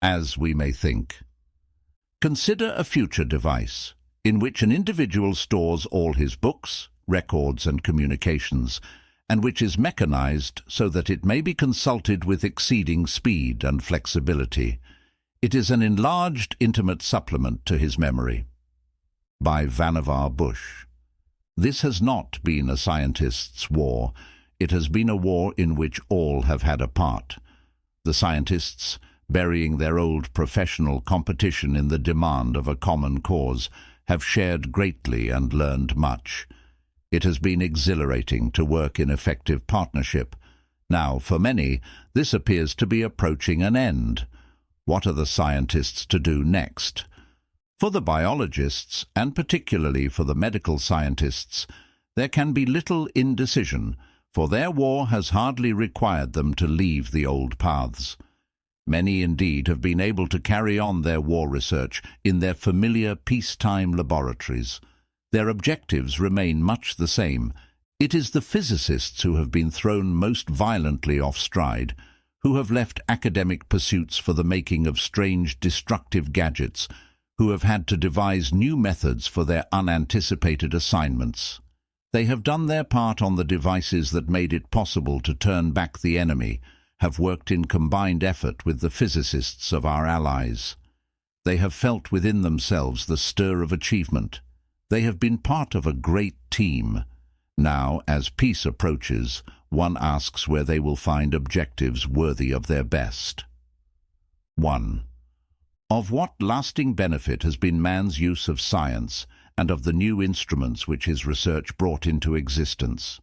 as we may think. Consider a future device in which an individual stores all his books, records and communications, and which is mechanized so that it may be consulted with exceeding speed and flexibility. It is an enlarged, intimate supplement to his memory. By Vannevar Bush. This has not been a scientist's war. It has been a war in which all have had a part. The scientists, burying their old professional competition in the demand of a common cause, have shared greatly and learned much. It has been exhilarating to work in effective partnership. Now, for many, this appears to be approaching an end. What are the scientists to do next? For the biologists, and particularly for the medical scientists, there can be little indecision, for their war has hardly required them to leave the old paths. Many indeed have been able to carry on their war research in their familiar peacetime laboratories. Their objectives remain much the same. It is the physicists who have been thrown most violently off stride, who have left academic pursuits for the making of strange, destructive gadgets, who have had to devise new methods for their unanticipated assignments. They have done their part on the devices that made it possible to turn back the enemy, have worked in combined effort with the physicists of our allies. They have felt within themselves the stir of achievement. They have been part of a great team. Now, as peace approaches, one asks where they will find objectives worthy of their best. 1. Of what lasting benefit has been man's use of science and of the new instruments which his research brought into existence?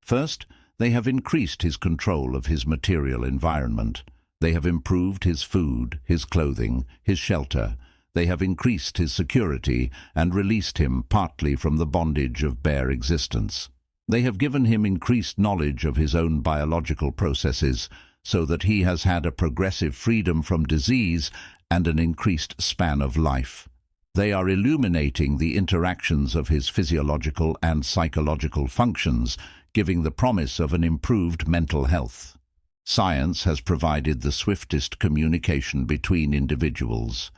First, they have increased his control of his material environment. They have improved his food, his clothing, his shelter. They have increased his security and released him partly from the bondage of bare existence. They have given him increased knowledge of his own biological processes, so that he has had a progressive freedom from disease and an increased span of life. They are illuminating the interactions of his physiological and psychological functions, giving the promise of an improved mental health. Science has provided the swiftest communication between individuals.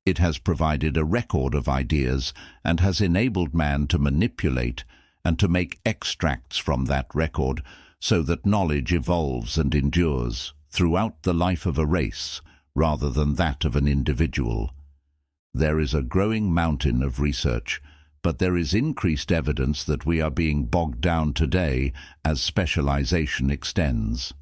It has provided a record of ideas and has enabled man to manipulate and to make extracts from that record so that knowledge evolves and endures throughout the life of a race rather than that of an individual. There is a growing mountain of research, but there is increased evidence that we are being bogged down today as specialization extends.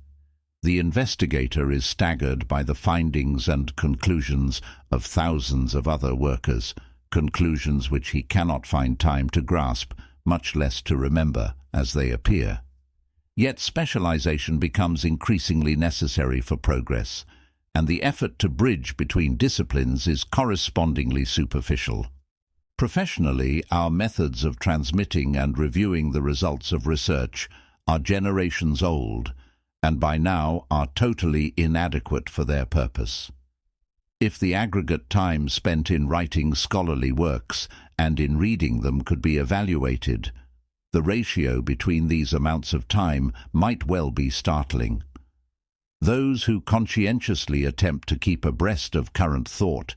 The investigator is staggered by the findings and conclusions of thousands of other workers, conclusions which he cannot find time to grasp, much less to remember as they appear. Yet specialization becomes increasingly necessary for progress, and the effort to bridge between disciplines is correspondingly superficial. Professionally, our methods of transmitting and reviewing the results of research are generations old, and by now are totally inadequate for their purpose. If the aggregate time spent in writing scholarly works and in reading them could be evaluated, the ratio between these amounts of time might well be startling. Those who conscientiously attempt to keep abreast of current thought,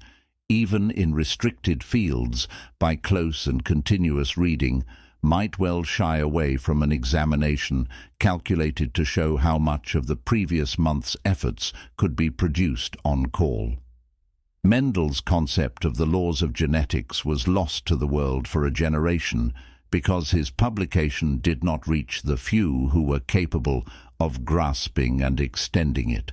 even in restricted fields, by close and continuous reading, might well shy away from an examination calculated to show how much of the previous month's efforts could be produced on call. Mendel's concept of the laws of genetics was lost to the world for a generation because his publication did not reach the few who were capable of grasping and extending it.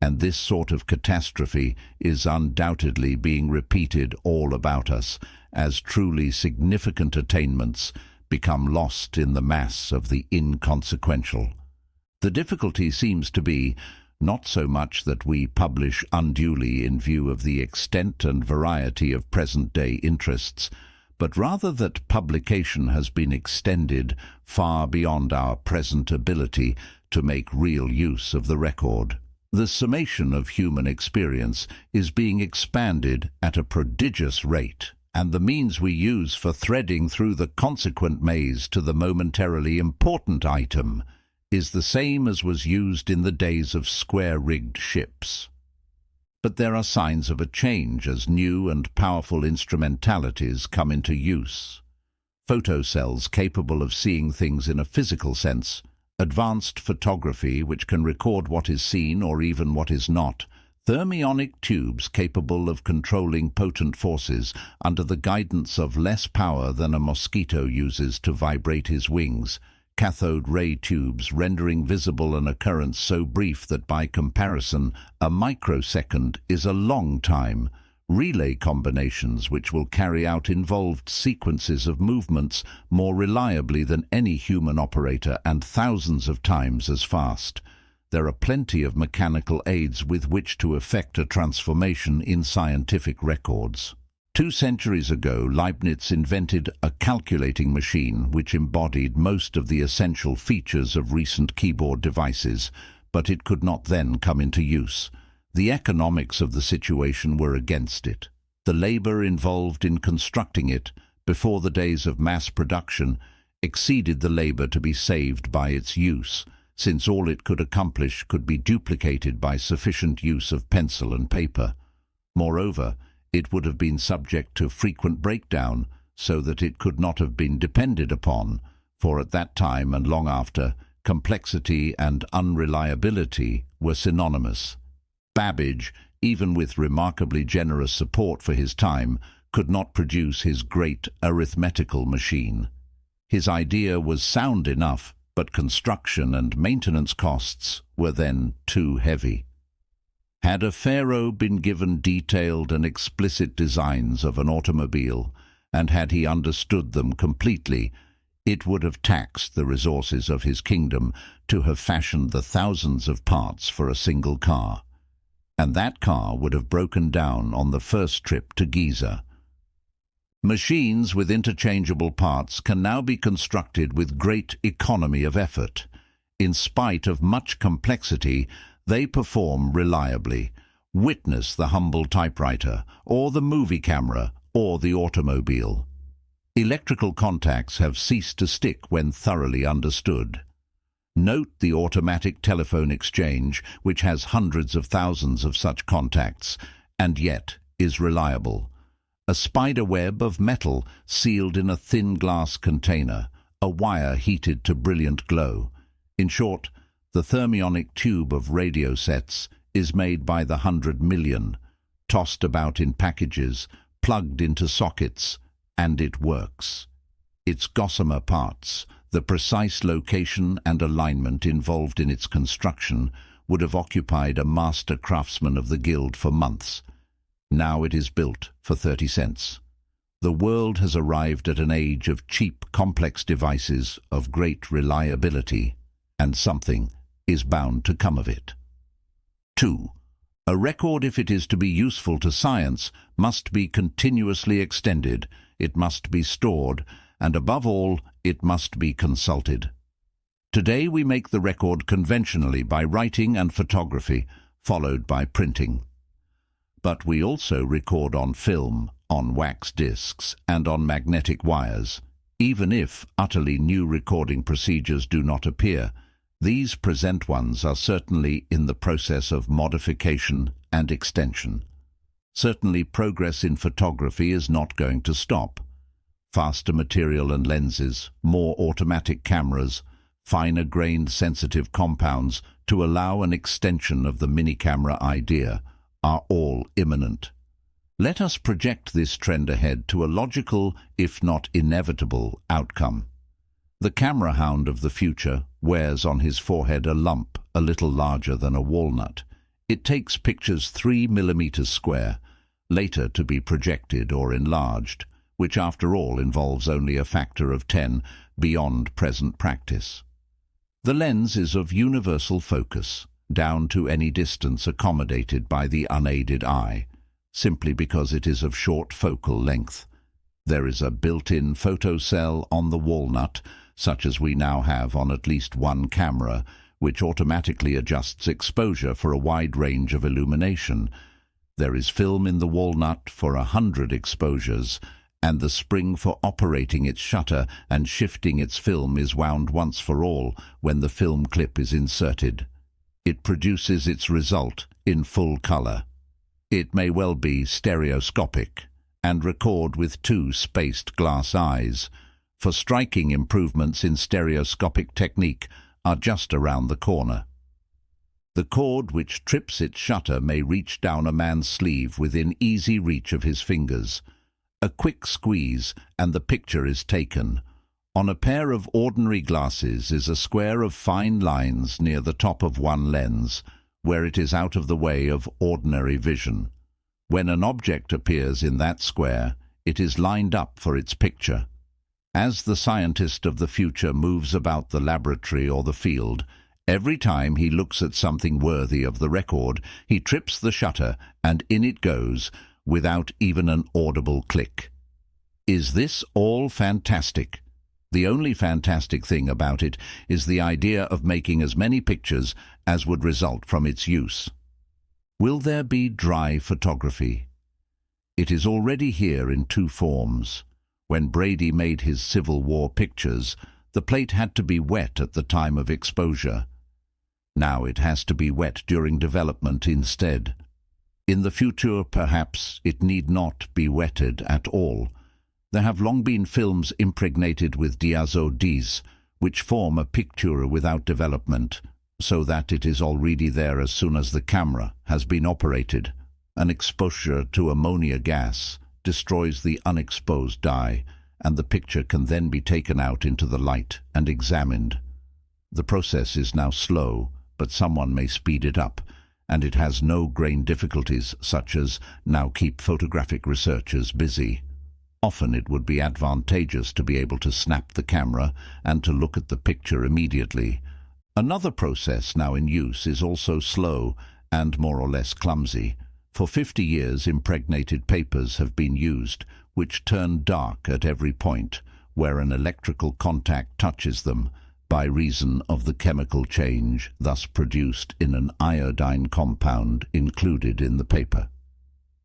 And this sort of catastrophe is undoubtedly being repeated all about us as truly significant attainments become lost in the mass of the inconsequential. The difficulty seems to be not so much that we publish unduly in view of the extent and variety of present-day interests, but rather that publication has been extended far beyond our present ability to make real use of the record. The summation of human experience is being expanded at a prodigious rate, and the means we use for threading through the consequent maze to the momentarily important item is the same as was used in the days of square-rigged ships. But there are signs of a change as new and powerful instrumentalities come into use. Photocells capable of seeing things in a physical sense, advanced photography which can record what is seen or even what is not, thermionic tubes capable of controlling potent forces under the guidance of less power than a mosquito uses to vibrate his wings, cathode ray tubes rendering visible an occurrence so brief that by comparison a microsecond is a long time, relay combinations which will carry out involved sequences of movements more reliably than any human operator and thousands of times as fast. There are plenty of mechanical aids with which to effect a transformation in scientific records. 2 centuries ago, Leibniz invented a calculating machine which embodied most of the essential features of recent keyboard devices, but it could not then come into use. The economics of the situation were against it. The labor involved in constructing it, before the days of mass production, exceeded the labor to be saved by its use, since all it could accomplish could be duplicated by sufficient use of pencil and paper. Moreover, it would have been subject to frequent breakdown, so that it could not have been depended upon, for at that time and long after, complexity and unreliability were synonymous. Babbage, even with remarkably generous support for his time, could not produce his great arithmetical machine. His idea was sound enough, but construction and maintenance costs were then too heavy. Had a pharaoh been given detailed and explicit designs of an automobile, and had he understood them completely, it would have taxed the resources of his kingdom to have fashioned the thousands of parts for a single car. And that car would have broken down on the first trip to Giza. Machines with interchangeable parts can now be constructed with great economy of effort. In spite of much complexity, they perform reliably. Witness the humble typewriter, or the movie camera, or the automobile. Electrical contacts have ceased to stick when thoroughly understood. Note the automatic telephone exchange, which has hundreds of thousands of such contacts, and yet is reliable. A spider web of metal sealed in a thin glass container, a wire heated to brilliant glow. In short, the thermionic tube of radio sets is made by the 100 million, tossed about in packages, plugged into sockets, and it works. Its gossamer parts, the precise location and alignment involved in its construction, would have occupied a master craftsman of the guild for months. Now it is built for 30 cents. The world has arrived at an age of cheap, complex devices of great reliability, and something is bound to come of it. 2. A record, if it is to be useful to science, must be continuously extended, it must be stored, and above all, it must be consulted. Today we make the record conventionally by writing and photography, followed by printing. But we also record on film, on wax discs, and on magnetic wires. Even if utterly new recording procedures do not appear, these present ones are certainly in the process of modification and extension. Certainly progress in photography is not going to stop. Faster material and lenses, more automatic cameras, finer-grained sensitive compounds to allow an extension of the mini-camera idea are all imminent. Let us project this trend ahead to a logical, if not inevitable, outcome. The camera hound of the future wears on his forehead a lump a little larger than a walnut. It takes pictures 3 millimeters square, later to be projected or enlarged, which after all involves only a factor of 10 beyond present practice. The lens is of universal focus, down to any distance accommodated by the unaided eye, simply because it is of short focal length. There is a built-in photocell on the walnut, such as we now have on at least one camera, which automatically adjusts exposure for a wide range of illumination. There is film in the walnut for 100 exposures, and the spring for operating its shutter and shifting its film is wound once for all when the film clip is inserted. It produces its result in full color. It may well be stereoscopic and record with two spaced glass eyes, for striking improvements in stereoscopic technique are just around the corner. The cord which trips its shutter may reach down a man's sleeve within easy reach of his fingers. A quick squeeze and the picture is taken. On a pair of ordinary glasses is a square of fine lines near the top of one lens, where it is out of the way of ordinary vision. When an object appears in that square, it is lined up for its picture. As the scientist of the future moves about the laboratory or the field, every time he looks at something worthy of the record, he trips the shutter and in it goes, without even an audible click. Is this all fantastic? The only fantastic thing about it is the idea of making as many pictures as would result from its use. Will there be dry photography? It is already here in two forms. When Brady made his Civil War pictures, the plate had to be wet at the time of exposure. Now it has to be wet during development instead. In the future, perhaps, it need not be wetted at all. There have long been films impregnated with diazo-Ds, which form a picture without development, so that it is already there as soon as the camera has been operated. An exposure to ammonia gas destroys the unexposed dye, and the picture can then be taken out into the light and examined. The process is now slow, but someone may speed it up, and it has no grain difficulties such as now keep photographic researchers busy. Often it would be advantageous to be able to snap the camera and to look at the picture immediately. Another process now in use is also slow and more or less clumsy. For 50 years impregnated papers have been used, which turn dark at every point where an electrical contact touches them, by reason of the chemical change thus produced in an iodine compound included in the paper.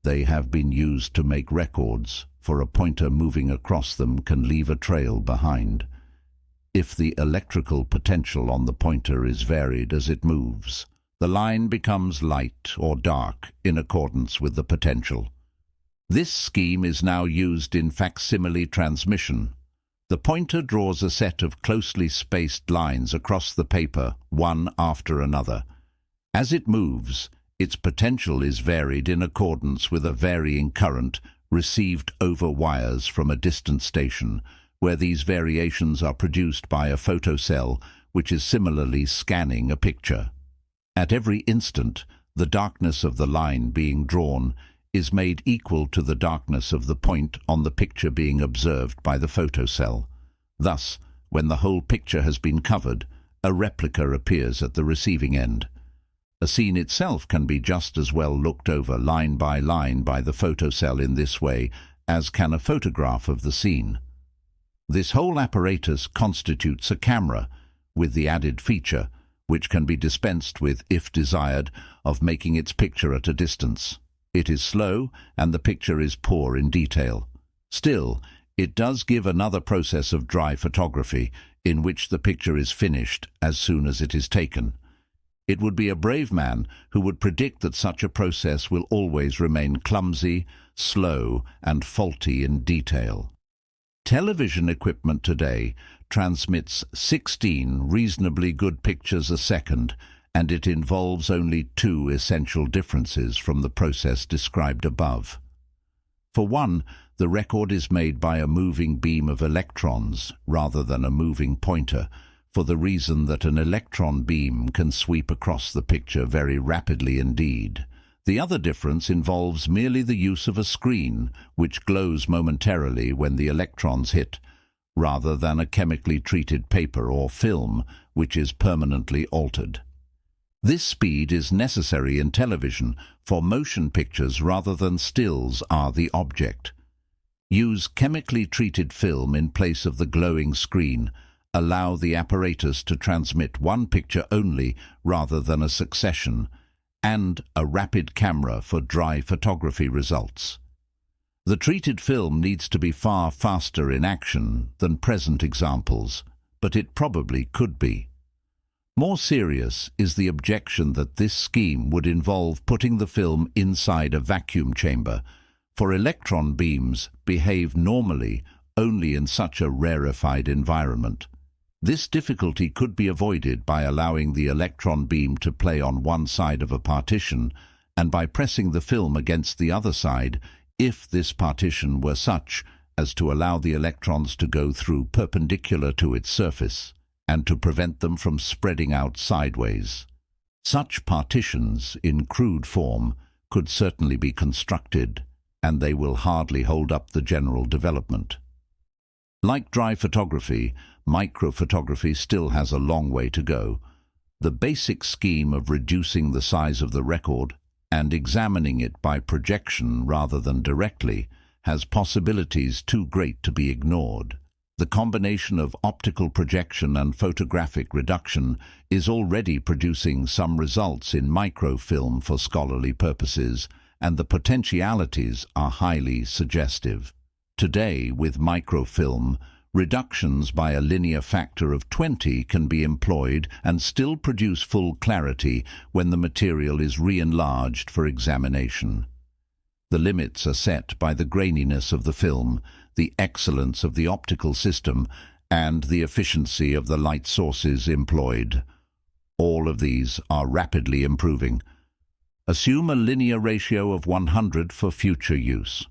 They have been used to make records, for a pointer moving across them can leave a trail behind. If the electrical potential on the pointer is varied as it moves, the line becomes light or dark in accordance with the potential. This scheme is now used in facsimile transmission. The pointer draws a set of closely spaced lines across the paper, one after another. As it moves, its potential is varied in accordance with a varying current received over wires from a distant station, where these variations are produced by a photocell, which is similarly scanning a picture. At every instant, the darkness of the line being drawn is made equal to the darkness of the point on the picture being observed by the photocell. Thus, when the whole picture has been covered, a replica appears at the receiving end. A scene itself can be just as well looked over line by the photocell in this way as can a photograph of the scene. This whole apparatus constitutes a camera, with the added feature, which can be dispensed with if desired, of making its picture at a distance. It is slow and the picture is poor in detail. Still, it does give another process of dry photography, in which the picture is finished as soon as it is taken. It would be a brave man who would predict that such a process will always remain clumsy, slow, and faulty in detail. Television equipment today transmits 16 reasonably good pictures a second, and it involves only two essential differences from the process described above. For one, the record is made by a moving beam of electrons rather than a moving pointer, for the reason that an electron beam can sweep across the picture very rapidly indeed. The other difference involves merely the use of a screen, which glows momentarily when the electrons hit, rather than a chemically treated paper or film, which is permanently altered. This speed is necessary in television, for motion pictures rather than stills are the object. Use chemically treated film in place of the glowing screen. Allow the apparatus to transmit one picture only rather than a succession, and a rapid camera for dry photography results. The treated film needs to be far faster in action than present examples, but it probably could be. More serious is the objection that this scheme would involve putting the film inside a vacuum chamber, for electron beams behave normally only in such a rarefied environment. This difficulty could be avoided by allowing the electron beam to play on one side of a partition and by pressing the film against the other side if this partition were such as to allow the electrons to go through perpendicular to its surface and to prevent them from spreading out sideways. Such partitions, in crude form, could certainly be constructed, and they will hardly hold up the general development. Like dry photography, microphotography still has a long way to go. The basic scheme of reducing the size of the record and examining it by projection rather than directly has possibilities too great to be ignored. The combination of optical projection and photographic reduction is already producing some results in microfilm for scholarly purposes, and the potentialities are highly suggestive. Today, with microfilm, reductions by a linear factor of 20 can be employed and still produce full clarity when the material is re-enlarged for examination. The limits are set by the graininess of the film, the excellence of the optical system, and the efficiency of the light sources employed. All of these are rapidly improving. Assume a linear ratio of 100 for future use.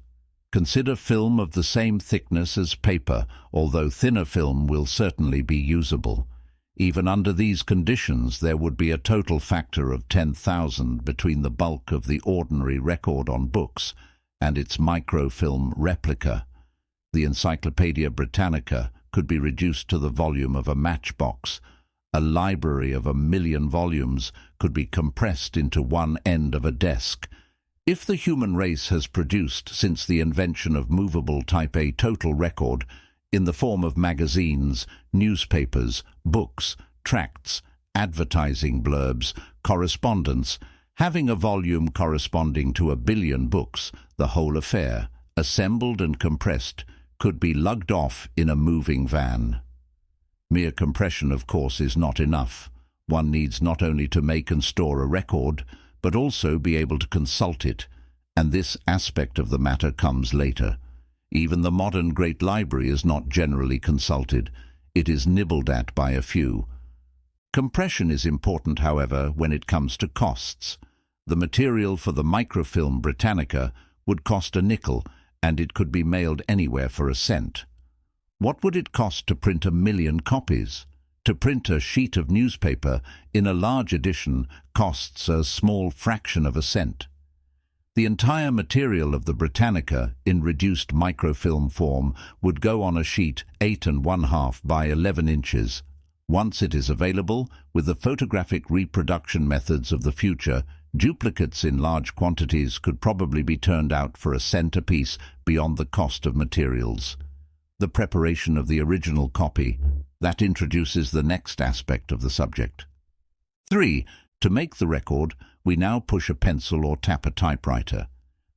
Consider film of the same thickness as paper, although thinner film will certainly be usable. Even under these conditions, there would be a total factor of 10,000 between the bulk of the ordinary record on books and its microfilm replica. The Encyclopaedia Britannica could be reduced to the volume of a matchbox. A library of 1 million volumes could be compressed into one end of a desk. If the human race has produced, since the invention of movable type A total record, in the form of magazines, newspapers, books, tracts, advertising blurbs, correspondence, having a volume corresponding to 1 billion books, the whole affair, assembled and compressed, could be lugged off in a moving van. Mere compression, of course, is not enough. One needs not only to make and store a record, but also be able to consult it, and this aspect of the matter comes later. Even the modern great library is not generally consulted. It is nibbled at by a few. Compression is important, however, when it comes to costs. The material for the Microfilm Britannica would cost a nickel, and it could be mailed anywhere for a cent. What would it cost to print 1 million copies? To print a sheet of newspaper in a large edition costs a small fraction of a cent. The entire material of the Britannica in reduced microfilm form would go on a sheet 8½ by 11 inches. Once it is available, with the photographic reproduction methods of the future, duplicates in large quantities could probably be turned out for a cent apiece beyond the cost of materials. The preparation of the original copy, that introduces the next aspect of the subject. 3. To make the record, we now push a pencil or tap a typewriter.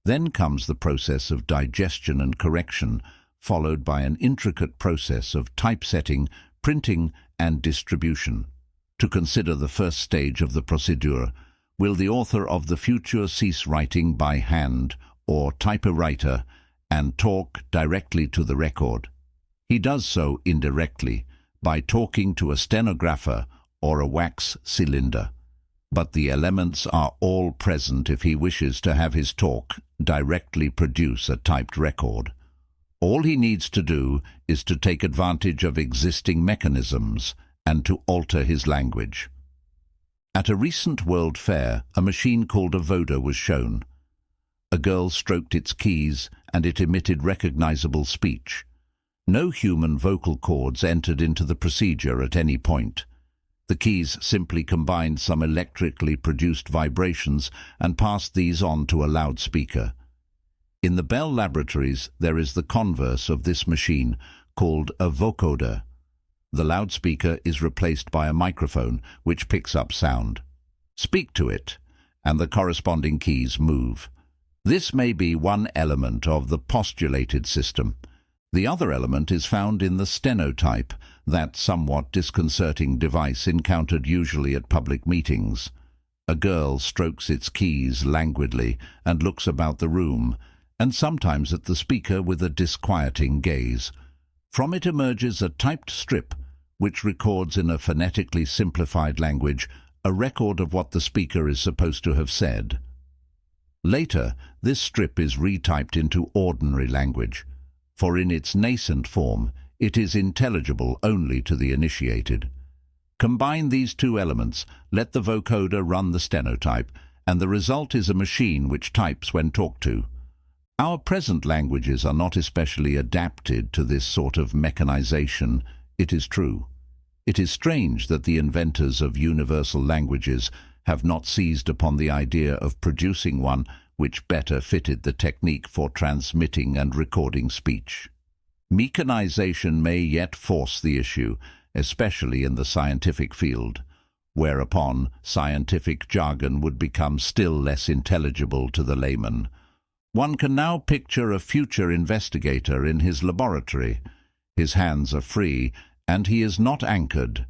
Then comes the process of digestion and correction, followed by an intricate process of typesetting, printing, and distribution. To consider the first stage of the procedure, will the author of the future cease writing by hand or typewriter and talk directly to the record? He does so indirectly, by talking to a stenographer or a wax cylinder. But the elements are all present if he wishes to have his talk directly produce a typed record. All he needs to do is to take advantage of existing mechanisms and to alter his language. At a recent World Fair, a machine called a voder was shown. A girl stroked its keys and it emitted recognizable speech. No human vocal cords entered into the procedure at any point. The keys simply combined some electrically produced vibrations and passed these on to a loudspeaker. In the Bell Laboratories, there is the converse of this machine, called a vocoder. The loudspeaker is replaced by a microphone, which picks up sound. Speak to it, and the corresponding keys move. This may be one element of the postulated system. The other element is found in the stenotype, that somewhat disconcerting device encountered usually at public meetings. A girl strokes its keys languidly and looks about the room, and sometimes at the speaker with a disquieting gaze. From it emerges a typed strip, which records in a phonetically simplified language a record of what the speaker is supposed to have said. Later, this strip is retyped into ordinary language, for in its nascent form, it is intelligible only to the initiated. Combine these two elements, let the vocoder run the stenotype, and the result is a machine which types when talked to. Our present languages are not especially adapted to this sort of mechanization, it is true. It is strange that the inventors of universal languages have not seized upon the idea of producing one which better fitted the technique for transmitting and recording speech. Mechanization may yet force the issue, especially in the scientific field, whereupon scientific jargon would become still less intelligible to the layman. One can now picture a future investigator in his laboratory. His hands are free, and he is not anchored.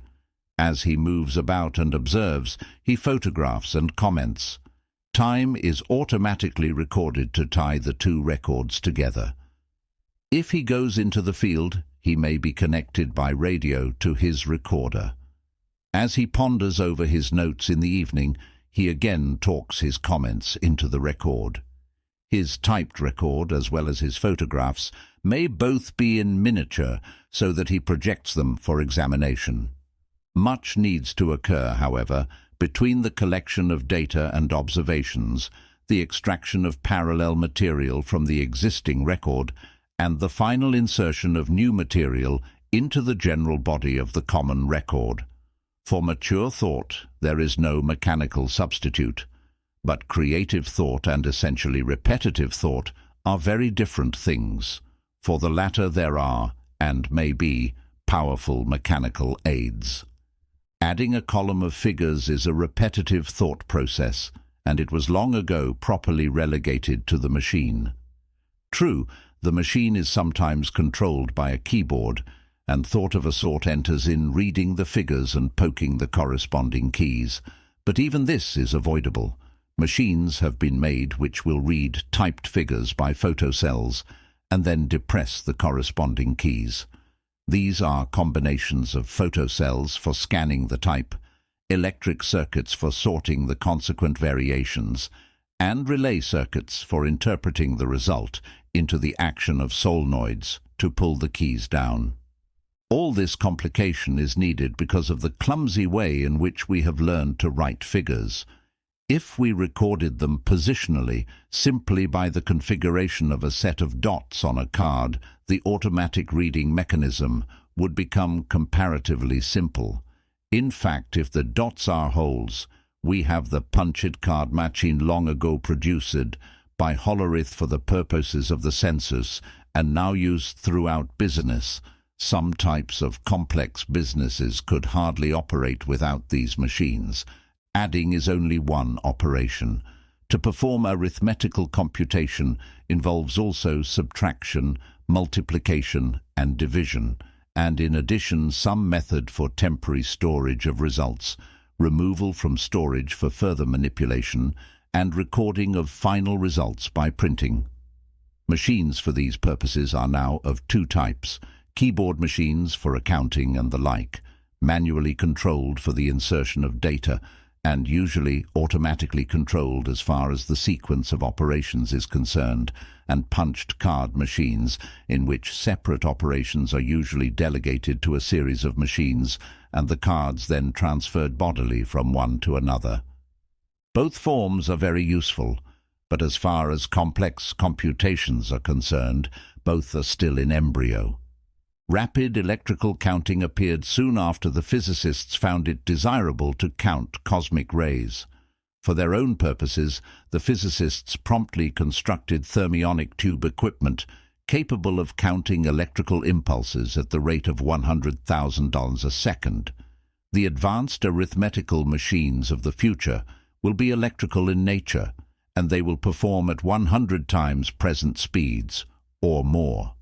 As he moves about and observes, he photographs and comments. Time is automatically recorded to tie the two records together. If he goes into the field, he may be connected by radio to his recorder. As he ponders over his notes in the evening, he again talks his comments into the record. His typed record, as well as his photographs, may both be in miniature so that he projects them for examination. Much needs to occur, however, between the collection of data and observations, the extraction of parallel material from the existing record, and the final insertion of new material into the general body of the common record. For mature thought, there is no mechanical substitute, but creative thought and essentially repetitive thought are very different things. For the latter there are, and may be, powerful mechanical aids. Adding a column of figures is a repetitive thought process, and it was long ago properly relegated to the machine. True, the machine is sometimes controlled by a keyboard, and thought of a sort enters in reading the figures and poking the corresponding keys, but even this is avoidable. Machines have been made which will read typed figures by photocells and then depress the corresponding keys. These are combinations of photocells for scanning the type, electric circuits for sorting the consequent variations, and relay circuits for interpreting the result into the action of solenoids to pull the keys down. All this complication is needed because of the clumsy way in which we have learned to write figures. If we recorded them positionally, simply by the configuration of a set of dots on a card, the automatic reading mechanism would become comparatively simple. In fact, if the dots are holes, we have the punched card machine long ago produced by Hollerith for the purposes of the census and now used throughout business. Some types of complex businesses could hardly operate without these machines. Adding is only one operation. To perform arithmetical computation involves also subtraction, multiplication, and division, and in addition some method for temporary storage of results, removal from storage for further manipulation, and recording of final results by printing. Machines for these purposes are now of two types: keyboard machines for accounting and the like, manually controlled for the insertion of data, and usually automatically controlled as far as the sequence of operations is concerned, and punched card machines, in which separate operations are usually delegated to a series of machines, and the cards then transferred bodily from one to another. Both forms are very useful, but as far as complex computations are concerned, both are still in embryo. Rapid electrical counting appeared soon after the physicists found it desirable to count cosmic rays. For their own purposes, the physicists promptly constructed thermionic tube equipment capable of counting electrical impulses at the rate of $100,000 a second. The advanced arithmetical machines of the future will be electrical in nature, and they will perform at 100 times present speeds, or more.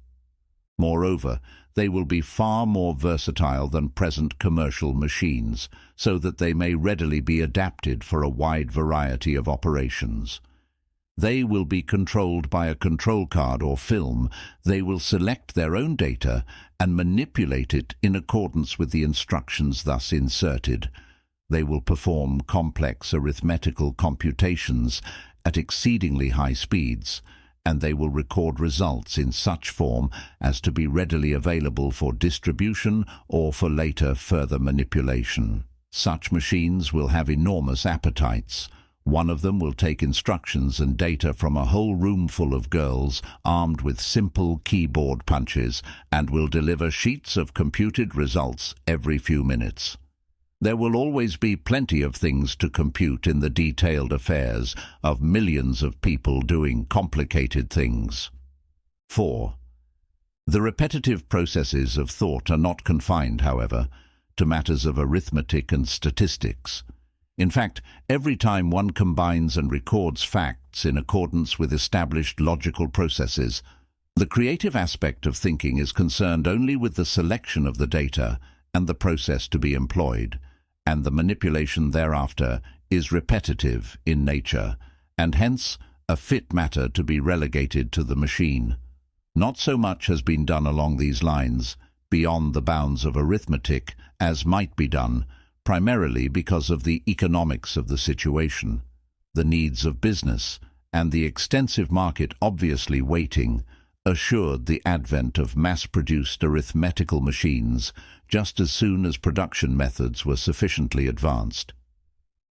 Moreover, they will be far more versatile than present commercial machines, so that they may readily be adapted for a wide variety of operations. They will be controlled by a control card or film. They will select their own data and manipulate it in accordance with the instructions thus inserted. They will perform complex arithmetical computations at exceedingly high speeds, and they will record results in such form as to be readily available for distribution or for later further manipulation. Such machines will have enormous appetites. One of them will take instructions and data from a whole room full of girls armed with simple keyboard punches and will deliver sheets of computed results every few minutes. There will always be plenty of things to compute in the detailed affairs of millions of people doing complicated things. 4. The repetitive processes of thought are not confined, however, to matters of arithmetic and statistics. In fact, every time one combines and records facts in accordance with established logical processes, the creative aspect of thinking is concerned only with the selection of the data and the process to be employed, and the manipulation thereafter is repetitive in nature, and hence a fit matter to be relegated to the machine. Not so much has been done along these lines, beyond the bounds of arithmetic, as might be done, primarily because of the economics of the situation, the needs of business, and the extensive market obviously waiting, assured the advent of mass-produced arithmetical machines just as soon as production methods were sufficiently advanced.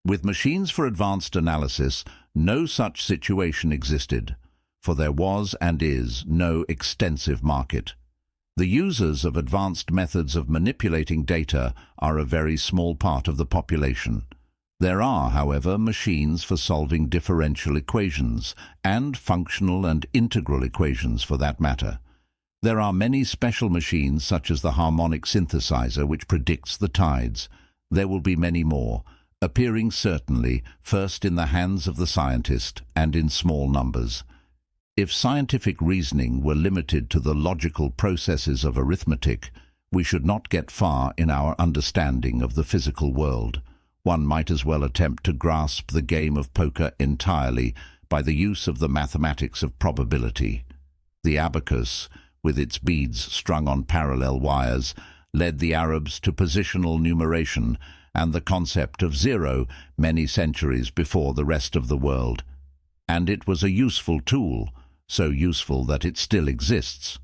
With machines for advanced analysis, no such situation existed, for there was and is no extensive market. The users of advanced methods of manipulating data are a very small part of the population. There are, however, machines for solving differential equations, and functional and integral equations for that matter. There are many special machines such as the harmonic synthesizer which predicts the tides. There will be many more, appearing certainly first in the hands of the scientist and in small numbers. If scientific reasoning were limited to the logical processes of arithmetic, we should not get far in our understanding of the physical world. One might as well attempt to grasp the game of poker entirely by the use of the mathematics of probability. The abacus, with its beads strung on parallel wires, led the Arabs to positional numeration and the concept of zero many centuries before the rest of the world. And it was a useful tool, so useful that it still exists.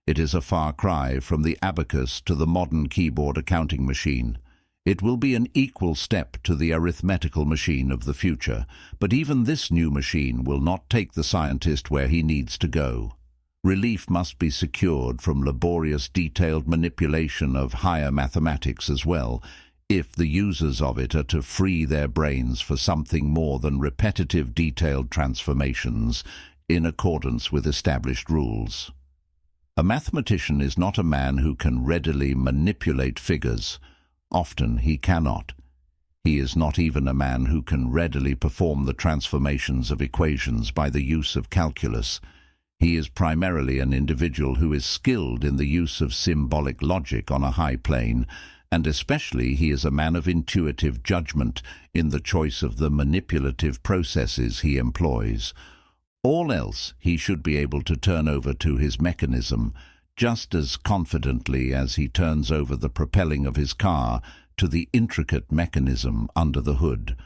It is a far cry from the abacus to the modern keyboard accounting machine. It will be an equal step to the arithmetical machine of the future, but even this new machine will not take the scientist where he needs to go. Relief must be secured from laborious detailed manipulation of higher mathematics as well, if the users of it are to free their brains for something more than repetitive detailed transformations in accordance with established rules. A mathematician is not a man who can readily manipulate figures. Often he cannot. He is not even a man who can readily perform the transformations of equations by the use of calculus. He is primarily an individual who is skilled in the use of symbolic logic on a high plane, and especially he is a man of intuitive judgment in the choice of the manipulative processes he employs. All else he should be able to turn over to his mechanism, just as confidently as he turns over the propelling of his car to the intricate mechanism under the hood.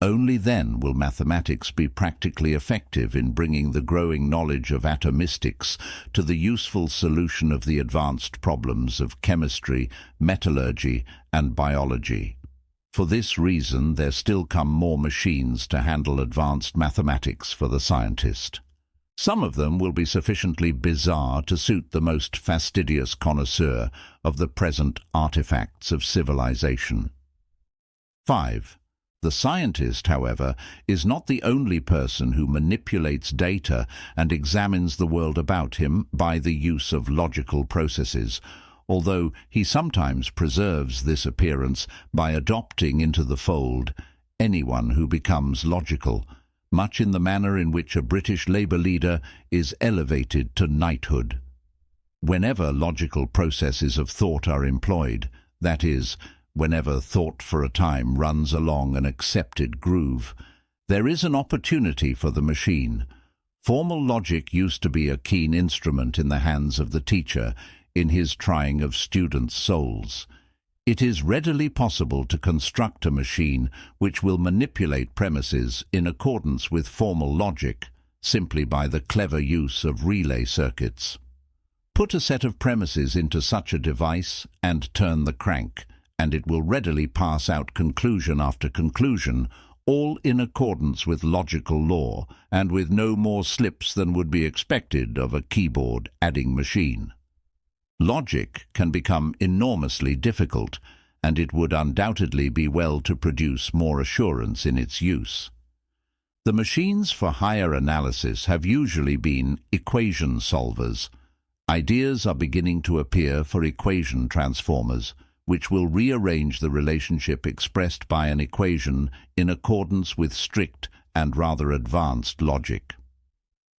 Only then will mathematics be practically effective in bringing the growing knowledge of atomistics to the useful solution of the advanced problems of chemistry, metallurgy, and biology. For this reason, there still come more machines to handle advanced mathematics for the scientist. Some of them will be sufficiently bizarre to suit the most fastidious connoisseur of the present artifacts of civilization. 5. The scientist, however, is not the only person who manipulates data and examines the world about him by the use of logical processes, although he sometimes preserves this appearance by adopting into the fold anyone who becomes logical, much in the manner in which a British Labour leader is elevated to knighthood. Whenever logical processes of thought are employed, that is, whenever thought for a time runs along an accepted groove, there is an opportunity for the machine. Formal logic used to be a keen instrument in the hands of the teacher in his trying of students' souls. It is readily possible to construct a machine which will manipulate premises in accordance with formal logic simply by the clever use of relay circuits. Put a set of premises into such a device and turn the crank, and it will readily pass out conclusion after conclusion, all in accordance with logical law and with no more slips than would be expected of a keyboard-adding machine. Logic can become enormously difficult, and it would undoubtedly be well to produce more assurance in its use. The machines for higher analysis have usually been equation solvers. Ideas are beginning to appear for equation transformers, which will rearrange the relationship expressed by an equation in accordance with strict and rather advanced logic.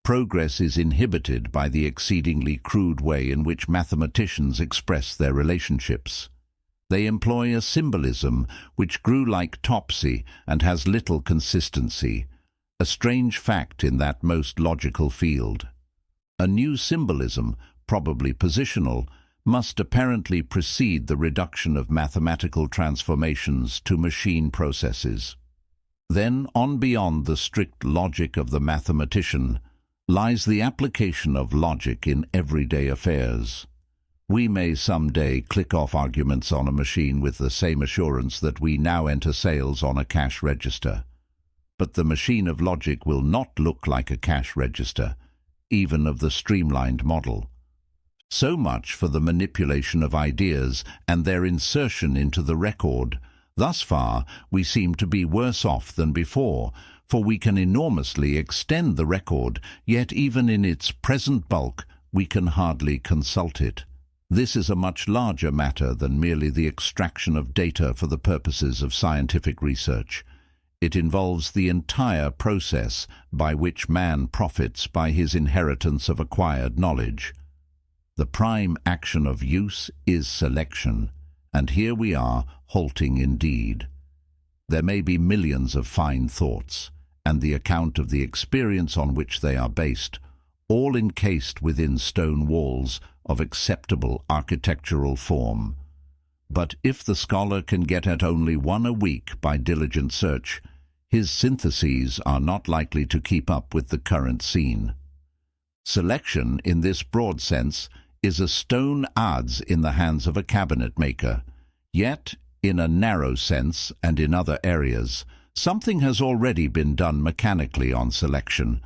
Progress is inhibited by the exceedingly crude way in which mathematicians express their relationships. They employ a symbolism which grew like topsy and has little consistency, a strange fact in that most logical field. A new symbolism, probably positional, must apparently precede the reduction of mathematical transformations to machine processes. Then, on beyond the strict logic of the mathematician, lies the application of logic in everyday affairs. We may someday click off arguments on a machine with the same assurance that we now enter sales on a cash register. But the machine of logic will not look like a cash register, even of the streamlined model. So much for the manipulation of ideas and their insertion into the record. Thus far, we seem to be worse off than before, for we can enormously extend the record, yet even in its present bulk, we can hardly consult it. This is a much larger matter than merely the extraction of data for the purposes of scientific research. It involves the entire process by which man profits by his inheritance of acquired knowledge. The prime action of use is selection, and here we are, halting indeed. There may be millions of fine thoughts, and the account of the experience on which they are based, all encased within stone walls of acceptable architectural form. But if the scholar can get at only one a week by diligent search, his syntheses are not likely to keep up with the current scene. Selection, in this broad sense, is a stone adze in the hands of a cabinet maker. Yet, in a narrow sense and in other areas, something has already been done mechanically on selection.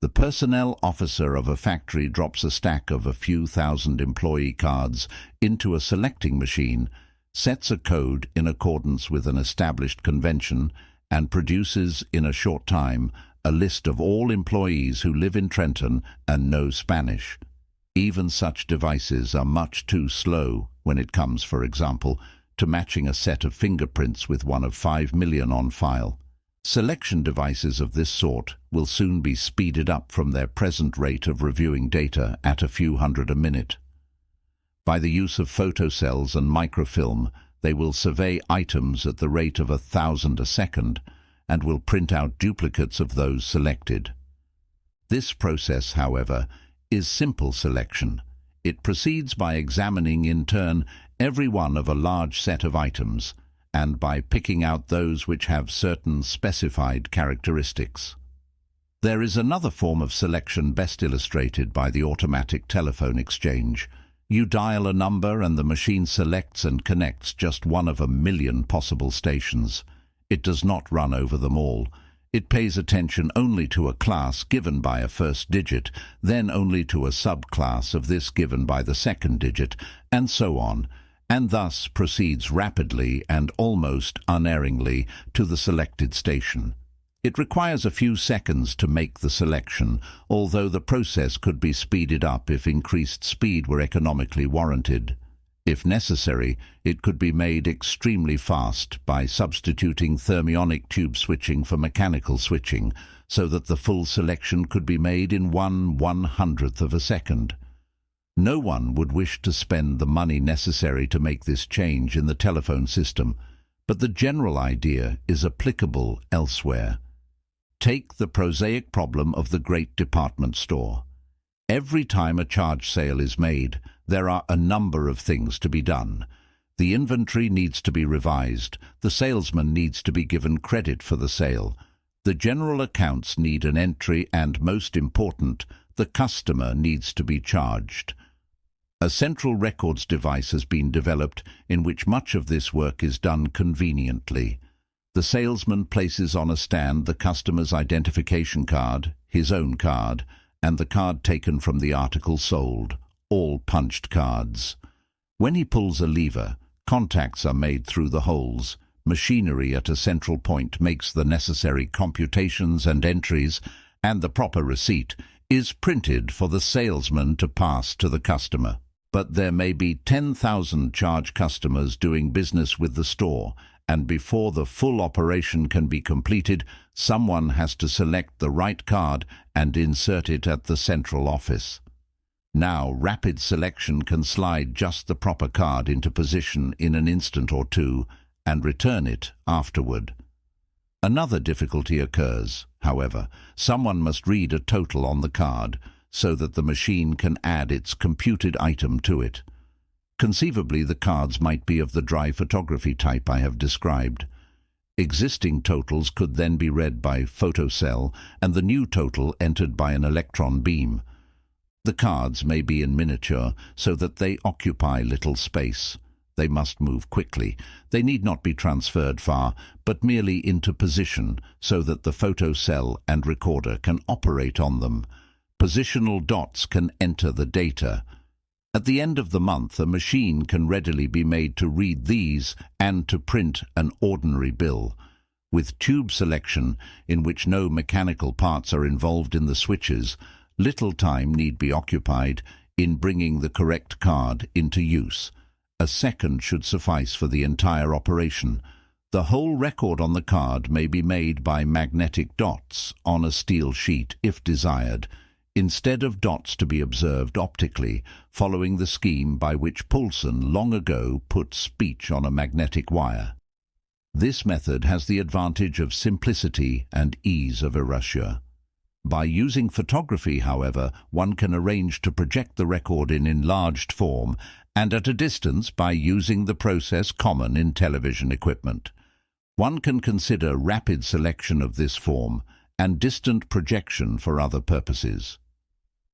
The personnel officer of a factory drops a stack of a few thousand employee cards into a selecting machine, sets a code in accordance with an established convention, and produces in a short time a list of all employees who live in Trenton and know Spanish. Even such devices are much too slow when it comes, for example, to matching a set of fingerprints with one of 5 million on file. Selection devices of this sort will soon be speeded up from their present rate of reviewing data at a few hundred a minute. By the use of photocells and microfilm, they will survey items at the rate of 1,000 a second and will print out duplicates of those selected. This process, however, is simple selection. It proceeds by examining in turn every one of a large set of items, and by picking out those which have certain specified characteristics. There is another form of selection best illustrated by the automatic telephone exchange. You dial a number and the machine selects and connects just one of a million possible stations. It does not run over them all. It pays attention only to a class given by a first digit, then only to a subclass of this given by the second digit, and so on, and thus proceeds rapidly and almost unerringly to the selected station. It requires a few seconds to make the selection, although the process could be speeded up if increased speed were economically warranted. If necessary, it could be made extremely fast by substituting thermionic tube switching for mechanical switching, so that the full selection could be made in 1/100th of a second. No one would wish to spend the money necessary to make this change in the telephone system, but the general idea is applicable elsewhere. Take the prosaic problem of the great department store. Every time a charge sale is made, there are a number of things to be done. The inventory needs to be revised, the salesman needs to be given credit for the sale, the general accounts need an entry, and most important, the customer needs to be charged. A central records device has been developed in which much of this work is done conveniently. The salesman places on a stand the customer's identification card, his own card, and the card taken from the article sold, all punched cards. When he pulls a lever, contacts are made through the holes. Machinery at a central point makes the necessary computations and entries, and the proper receipt is printed for the salesman to pass to the customer. But there may be 10,000 charge customers doing business with the store, and before the full operation can be completed, someone has to select the right card and insert it at the central office. Now, rapid selection can slide just the proper card into position in an instant or two and return it afterward. Another difficulty occurs, however. Someone must read a total on the card so that the machine can add its computed item to it. Conceivably, the cards might be of the dry photography type I have described. Existing totals could then be read by photocell and the new total entered by an electron beam. The cards may be in miniature so that they occupy little space. They must move quickly. They need not be transferred far, but merely into position so that the photocell and recorder can operate on them. Positional dots can enter the data. At the end of the month, a machine can readily be made to read these and to print an ordinary bill. With tube selection, in which no mechanical parts are involved in the switches, little time need be occupied in bringing the correct card into use. A second should suffice for the entire operation. The whole record on the card may be made by magnetic dots on a steel sheet if desired, instead of dots to be observed optically, following the scheme by which Poulsen long ago put speech on a magnetic wire. This method has the advantage of simplicity and ease of erasure. By using photography, however, one can arrange to project the record in enlarged form and at a distance by using the process common in television equipment. One can consider rapid selection of this form and distant projection for other purposes.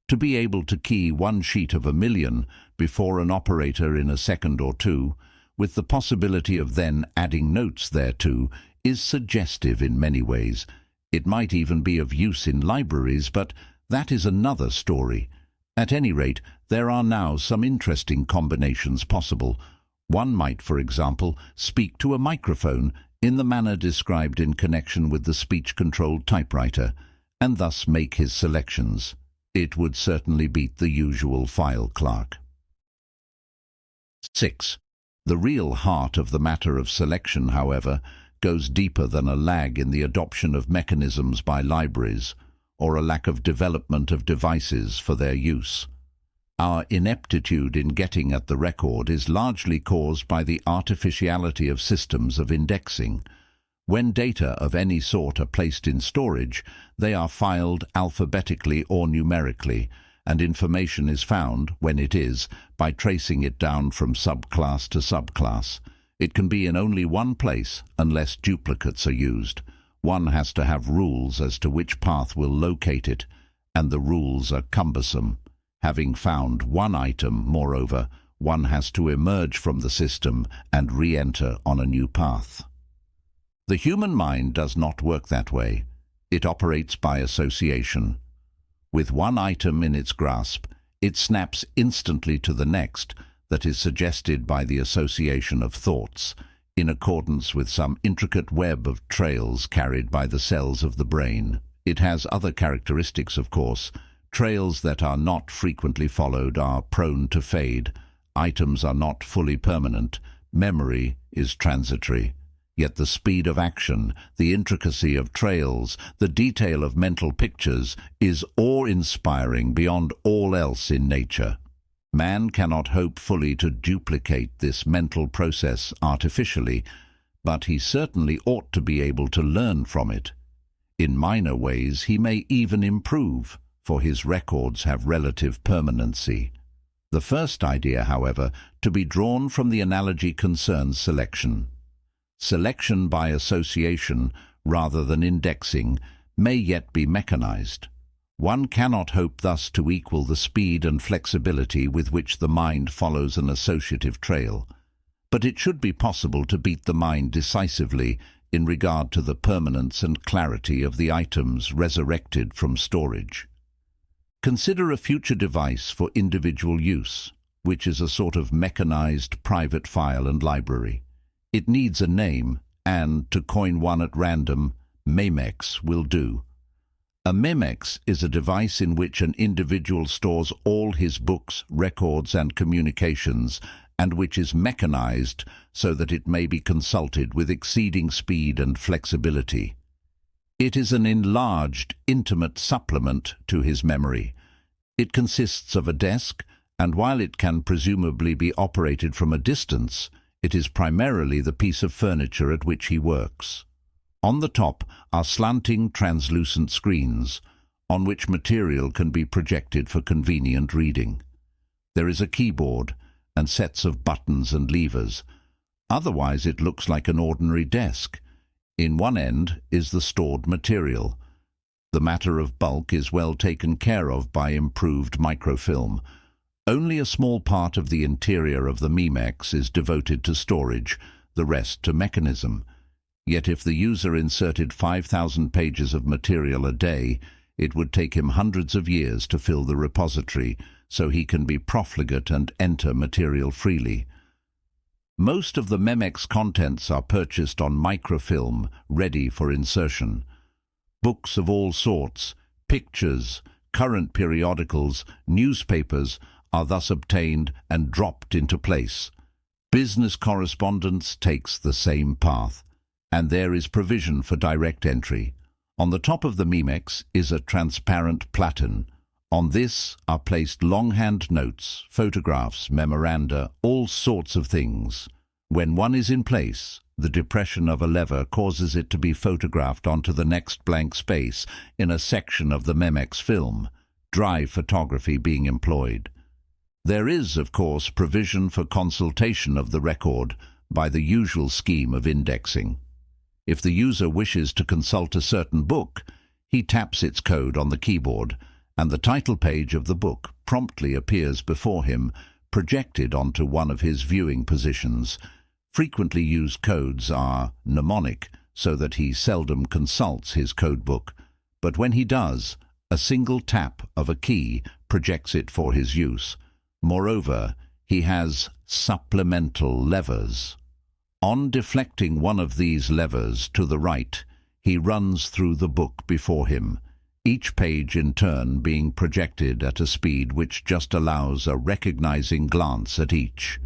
To be able to key one sheet of 1,000,000 before an operator in a second or two, with the possibility of then adding notes thereto, is suggestive in many ways. It might even be of use in libraries, but that is another story. At any rate, there are now some interesting combinations possible. One might, for example, speak to a microphone in the manner described in connection with the speech-controlled typewriter, and thus make his selections. It would certainly beat the usual file clerk. 6. The real heart of the matter of selection, however, goes deeper than a lag in the adoption of mechanisms by libraries, or a lack of development of devices for their use. Our ineptitude in getting at the record is largely caused by the artificiality of systems of indexing. When data of any sort are placed in storage, they are filed alphabetically or numerically, and information is found, when it is, by tracing it down from subclass to subclass. It can be in only one place unless duplicates are used. One has to have rules as to which path will locate it, and the rules are cumbersome. Having found one item, moreover, one has to emerge from the system and re-enter on a new path. The human mind does not work that way. It operates by association. With one item in its grasp, it snaps instantly to the next that is suggested by the association of thoughts, in accordance with some intricate web of trails carried by the cells of the brain. It has other characteristics, of course. Trails that are not frequently followed are prone to fade. Items are not fully permanent. Memory is transitory. Yet the speed of action, the intricacy of trails, the detail of mental pictures is awe-inspiring beyond all else in nature. Man cannot hope fully to duplicate this mental process artificially, but he certainly ought to be able to learn from it. In minor ways he may even improve, for his records have relative permanency. The first idea, however, to be drawn from the analogy concerns selection. Selection by association, rather than indexing, may yet be mechanized. One cannot hope thus to equal the speed and flexibility with which the mind follows an associative trail. But it should be possible to beat the mind decisively in regard to the permanence and clarity of the items resurrected from storage. Consider a future device for individual use, which is a sort of mechanized private file and library. It needs a name, and, to coin one at random, Memex will do. A Memex is a device in which an individual stores all his books, records, and communications, and which is mechanized so that it may be consulted with exceeding speed and flexibility. It is an enlarged, intimate supplement to his memory. It consists of a desk, and while it can presumably be operated from a distance, it is primarily the piece of furniture at which he works. On the top are slanting, translucent screens, on which material can be projected for convenient reading. There is a keyboard and sets of buttons and levers. Otherwise it looks like an ordinary desk. In one end is the stored material. The matter of bulk is well taken care of by improved microfilm. Only a small part of the interior of the Memex is devoted to storage, the rest to mechanism. Yet if the user inserted 5,000 pages of material a day, it would take him hundreds of years to fill the repository, so he can be profligate and enter material freely. Most of the Memex contents are purchased on microfilm, ready for insertion. Books of all sorts, pictures, current periodicals, newspapers are thus obtained and dropped into place. Business correspondence takes the same path, and there is provision for direct entry. On the top of the Memex is a transparent platen. On this are placed longhand notes, photographs, memoranda, all sorts of things. When one is in place, the depression of a lever causes it to be photographed onto the next blank space in a section of the Memex film, dry photography being employed. There is, of course, provision for consultation of the record by the usual scheme of indexing. If the user wishes to consult a certain book, he taps its code on the keyboard, and the title page of the book promptly appears before him, projected onto one of his viewing positions. Frequently used codes are mnemonic, so that he seldom consults his codebook, but when he does, a single tap of a key projects it for his use. Moreover, he has supplemental levers. On deflecting one of these levers to the right, he runs through the book before him, each page in turn being projected at a speed which just allows a recognizing glance at each.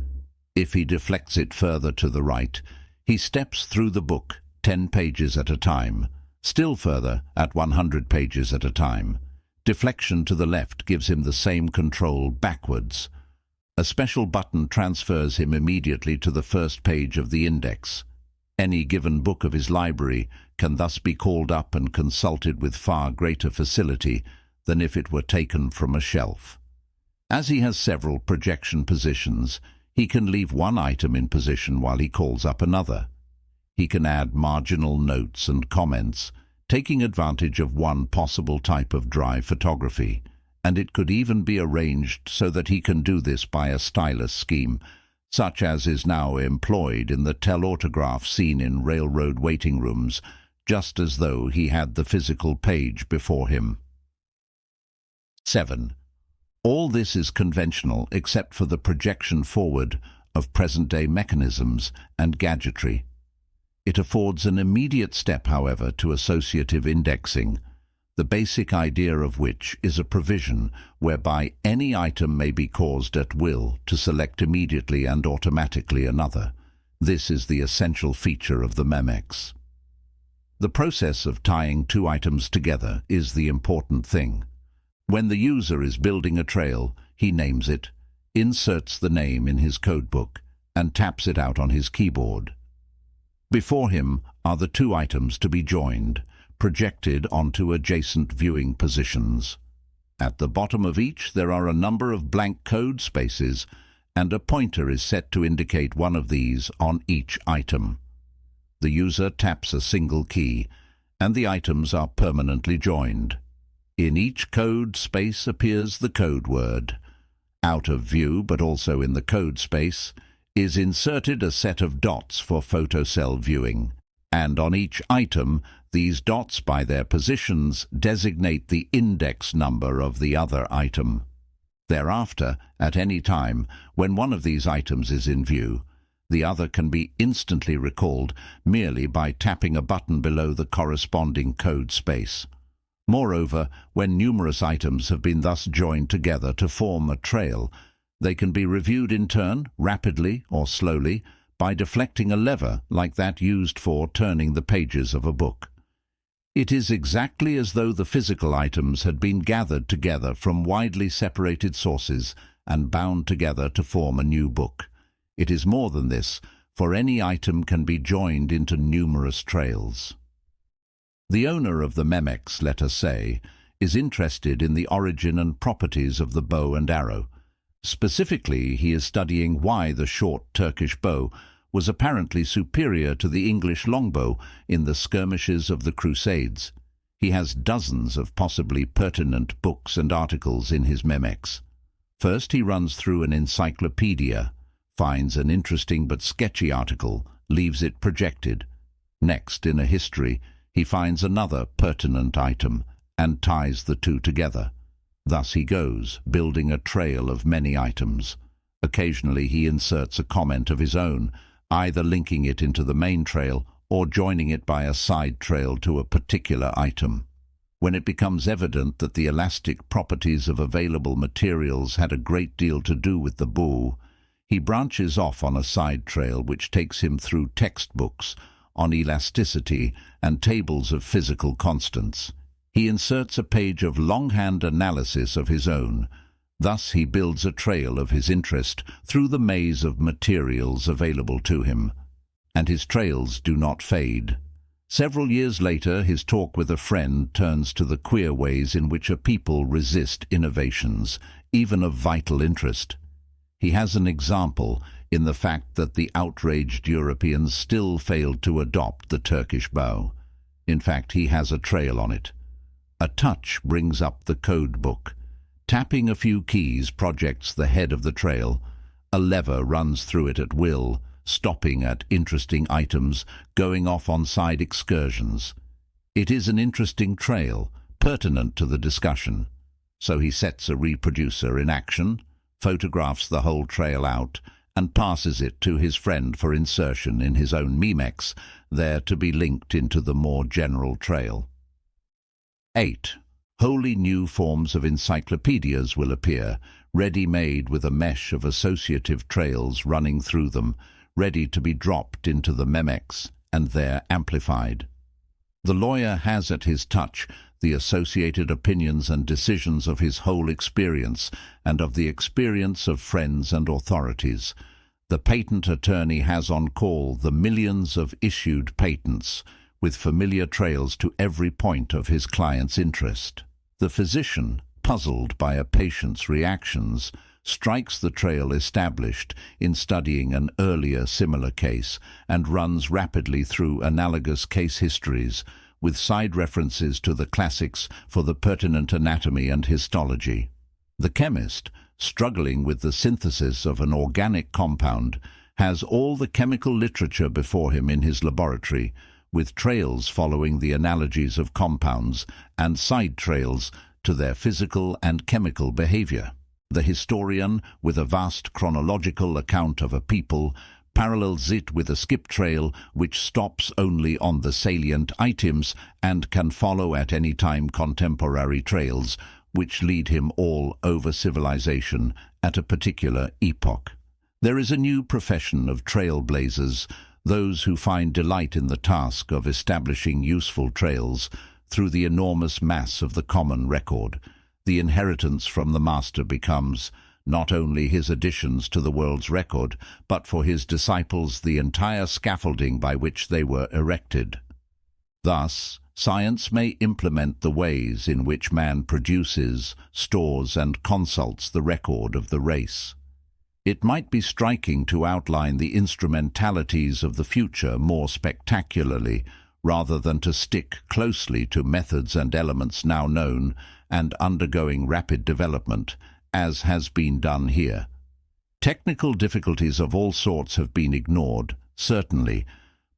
If he deflects it further to the right, he steps through the book 10 pages at a time, still further at 100 pages at a time. Deflection to the left gives him the same control backwards. A special button transfers him immediately to the first page of the index. Any given book of his library can thus be called up and consulted with far greater facility than if it were taken from a shelf. As he has several projection positions, he can leave one item in position while he calls up another. He can add marginal notes and comments, taking advantage of one possible type of dry photography, and it could even be arranged so that he can do this by a stylus scheme, such as is now employed in the telautograph seen in railroad waiting rooms, just as though he had the physical page before him. 7. All this is conventional except for the projection forward of present-day mechanisms and gadgetry. It affords an immediate step, however, to associative indexing, the basic idea of which is a provision whereby any item may be caused at will to select immediately and automatically another. This is the essential feature of the Memex. The process of tying two items together is the important thing. When the user is building a trail, he names it. inserts the name in his codebook, and taps it out on his keyboard. Before him are the two items to be joined, projected onto adjacent viewing positions. At the bottom of each there are a number of blank code spaces, and a pointer is set to indicate one of these on each item. The user taps a single key, and the items are permanently joined. In each code space appears the code word. Out of view, but also in the code space, is inserted a set of dots for photocell viewing, and on each item, these dots by their positions designate the index number of the other item. Thereafter, at any time, when one of these items is in view, the other can be instantly recalled merely by tapping a button below the corresponding code space. Moreover, when numerous items have been thus joined together to form a trail, they can be reviewed in turn, rapidly or slowly, by deflecting a lever like that used for turning the pages of a book. It is exactly as though the physical items had been gathered together from widely separated sources and bound together to form a new book. It is more than this, for any item can be joined into numerous trails. The owner of the Memex, let us say, is interested in the origin and properties of the bow and arrow. Specifically, he is studying why the short Turkish bow was apparently superior to the English longbow in the skirmishes of the Crusades. He has dozens of possibly pertinent books and articles in his Memex. First, he runs through an encyclopedia, finds an interesting but sketchy article, leaves it projected. Next, in a history, he finds another pertinent item and ties the two together. Thus he goes, building a trail of many items. Occasionally he inserts a comment of his own, either linking it into the main trail or joining it by a side trail to a particular item. When it becomes evident that the elastic properties of available materials had a great deal to do with the bow, he branches off on a side trail which takes him through textbooks on elasticity and tables of physical constants. He inserts a page of longhand analysis of his own. Thus he builds a trail of his interest through the maze of materials available to him. And his trails do not fade. Several years later, his talk with a friend turns to the queer ways in which a people resist innovations, even of vital interest. He has an example in the fact that the outraged Europeans still failed to adopt the Turkish bow. In fact, he has a trail on it. A touch brings up the code book. Tapping a few keys projects the head of the trail. A lever runs through it at will, stopping at interesting items, going off on side excursions. It is an interesting trail, pertinent to the discussion. So he sets a reproducer in action, photographs the whole trail out, and passes it to his friend for insertion in his own Memex, there to be linked into the more general trail. 8. Wholly new forms of encyclopedias will appear, ready-made with a mesh of associative trails running through them, ready to be dropped into the Memex and there amplified. The lawyer has at his touch the associated opinions and decisions of his whole experience and of the experience of friends and authorities. The patent attorney has on call the millions of issued patents, with familiar trails to every point of his client's interest. The physician, puzzled by a patient's reactions, strikes the trail established in studying an earlier similar case and runs rapidly through analogous case histories, with side references to the classics for the pertinent anatomy and histology. The chemist, struggling with the synthesis of an organic compound, has all the chemical literature before him in his laboratory, with trails following the analogies of compounds and side trails to their physical and chemical behavior. The historian, with a vast chronological account of a people, parallels it with a skip trail which stops only on the salient items and can follow at any time contemporary trails which lead him all over civilization at a particular epoch. There is a new profession of trailblazers, those who find delight in the task of establishing useful trails through the enormous mass of the common record. The inheritance from the master becomes not only his additions to the world's record, but for his disciples the entire scaffolding by which they were erected. Thus, science may implement the ways in which man produces, stores and consults the record of the race. It might be striking to outline the instrumentalities of the future more spectacularly, rather than to stick closely to methods and elements now known and undergoing rapid development, as has been done here. Technical difficulties of all sorts have been ignored, certainly,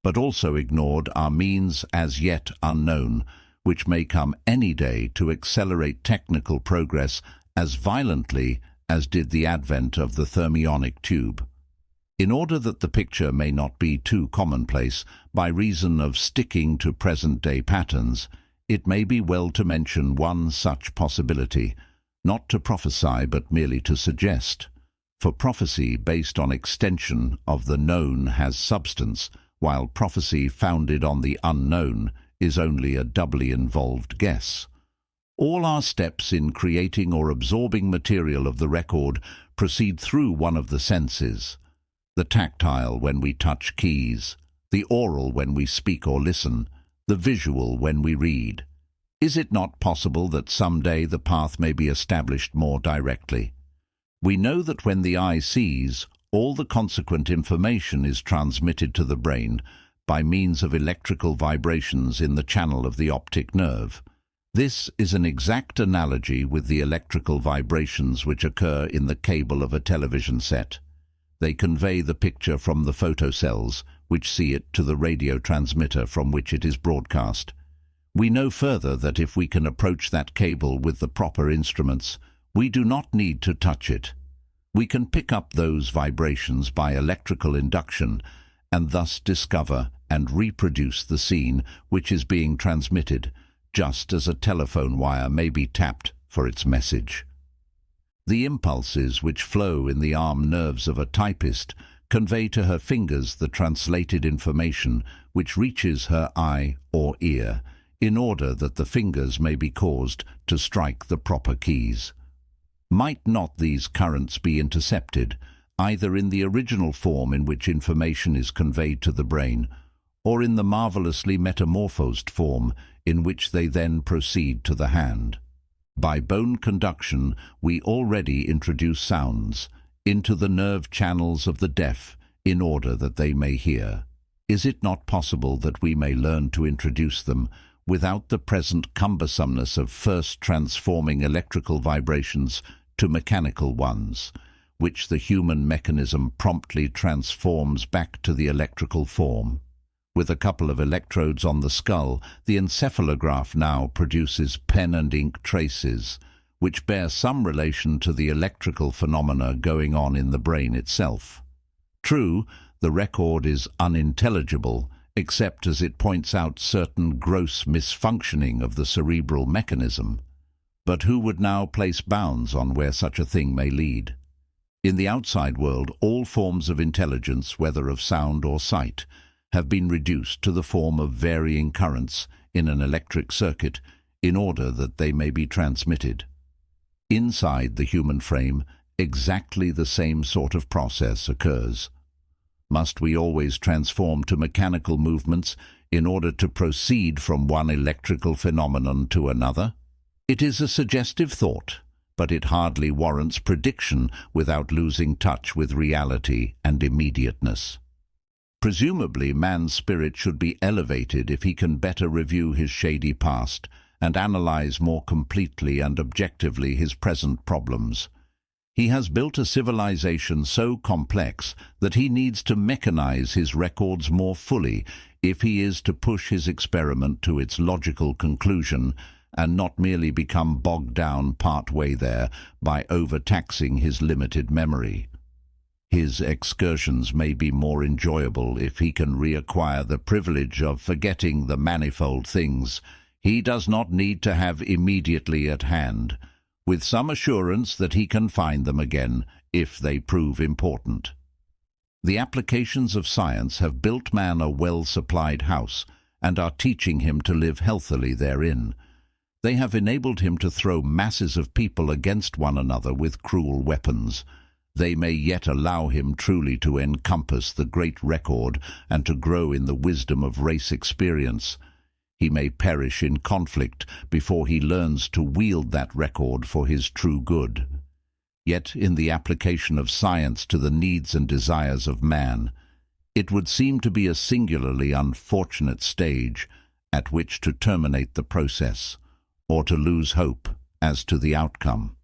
but also ignored are means as yet unknown, which may come any day to accelerate technical progress as violently as did the advent of the thermionic tube. In order that the picture may not be too commonplace, by reason of sticking to present-day patterns, it may be well to mention one such possibility, not to prophesy but merely to suggest. For prophecy based on extension of the known has substance, while prophecy founded on the unknown is only a doubly involved guess. All our steps in creating or absorbing material of the record proceed through one of the senses: the tactile when we touch keys, the oral when we speak or listen, the visual when we read. Is it not possible that someday the path may be established more directly? We know that when the eye sees, all the consequent information is transmitted to the brain by means of electrical vibrations in the channel of the optic nerve. This is an exact analogy with the electrical vibrations which occur in the cable of a television set. They convey the picture from the photocells, which see it, to the radio transmitter from which it is broadcast. We know further that if we can approach that cable with the proper instruments, we do not need to touch it. We can pick up those vibrations by electrical induction and thus discover and reproduce the scene which is being transmitted, just as a telephone wire may be tapped for its message. The impulses which flow in the arm nerves of a typist convey to her fingers the translated information which reaches her eye or ear, in order that the fingers may be caused to strike the proper keys. Might not these currents be intercepted, either in the original form in which information is conveyed to the brain, or in the marvelously metamorphosed form in which they then proceed to the hand? By bone conduction we already introduce sounds into the nerve channels of the deaf in order that they may hear. Is it not possible that we may learn to introduce them without the present cumbersomeness of first transforming electrical vibrations to mechanical ones, which the human mechanism promptly transforms back to the electrical form? With a couple of electrodes on the skull, the encephalograph now produces pen and ink traces, which bear some relation to the electrical phenomena going on in the brain itself. True, the record is unintelligible, except as it points out certain gross misfunctioning of the cerebral mechanism. But who would now place bounds on where such a thing may lead? In the outside world, all forms of intelligence, whether of sound or sight, have been reduced to the form of varying currents in an electric circuit in order that they may be transmitted. Inside the human frame, exactly the same sort of process occurs. Must we always transform to mechanical movements in order to proceed from one electrical phenomenon to another? It is a suggestive thought, but it hardly warrants prediction without losing touch with reality and immediateness. Presumably, man's spirit should be elevated if he can better review his shady past and analyze more completely and objectively his present problems. He has built a civilization so complex that he needs to mechanize his records more fully if he is to push his experiment to its logical conclusion and not merely become bogged down part-way there by overtaxing his limited memory. His excursions may be more enjoyable if he can reacquire the privilege of forgetting the manifold things he does not need to have immediately at hand, with some assurance that he can find them again if they prove important. The applications of science have built man a well-supplied house and are teaching him to live healthily therein. They have enabled him to throw masses of people against one another with cruel weapons. They may yet allow him truly to encompass the great record and to grow in the wisdom of race experience. He may perish in conflict before he learns to wield that record for his true good. Yet in the application of science to the needs and desires of man, it would seem to be a singularly unfortunate stage at which to terminate the process, or to lose hope as to the outcome.